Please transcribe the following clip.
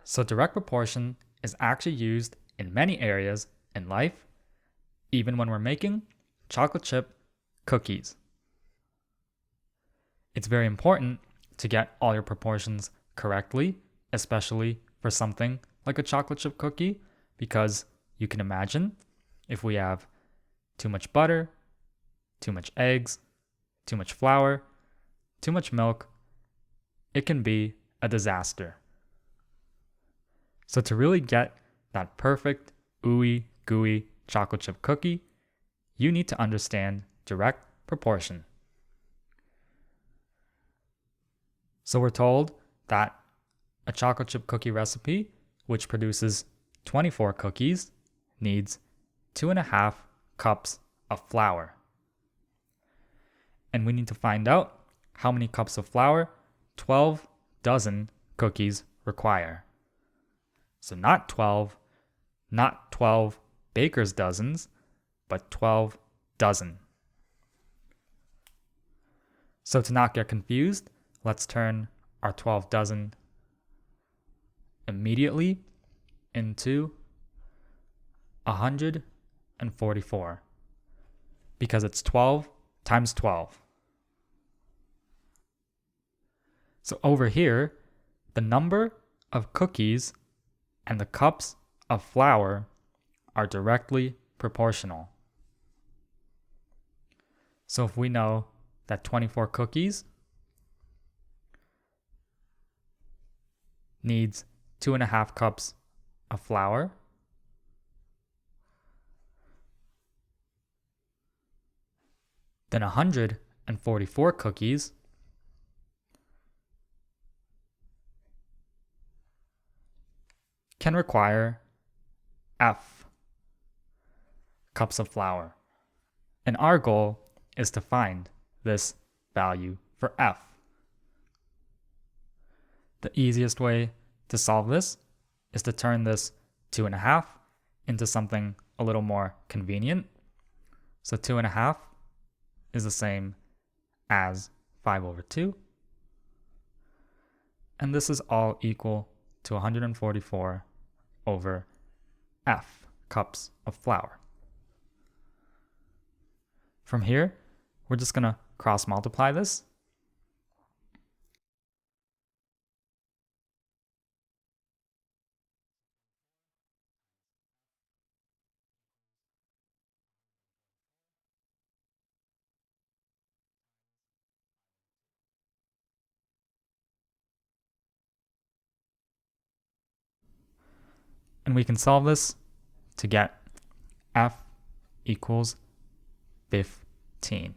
So direct proportion is actually used in many areas in life, even when we're making chocolate chip cookies. It's very important to get all your proportions correctly, especially for something like a chocolate chip cookie, because you can imagine if we have too much butter, too much eggs, too much flour, too much milk, it can be a disaster. So to really get that perfect, ooey, gooey chocolate chip cookie, you need to understand direct proportion. So we're told that a chocolate chip cookie recipe, which produces 24 cookies, needs 2.5 cups of flour. And we need to find out how many cups of flour 12 dozen cookies require. So not 12 baker's dozens, but 12 dozen. So to not get confused, let's turn our 12 dozen immediately into 144, because it's 12 times 12. So over here, the number of cookies and the cups of flour are directly proportional. So if we know that 24 cookies needs 2.5 cups of flour, then 144 cookies can require F cups of flour. And our goal is to find this value for F. The easiest way to solve this is to turn this 2.5 into something a little more convenient. So 2.5 is the same as 5/2. And this is all equal to 144 over F cups of flour. From here, we're just going to cross multiply this. And we can solve this to get F equals 15.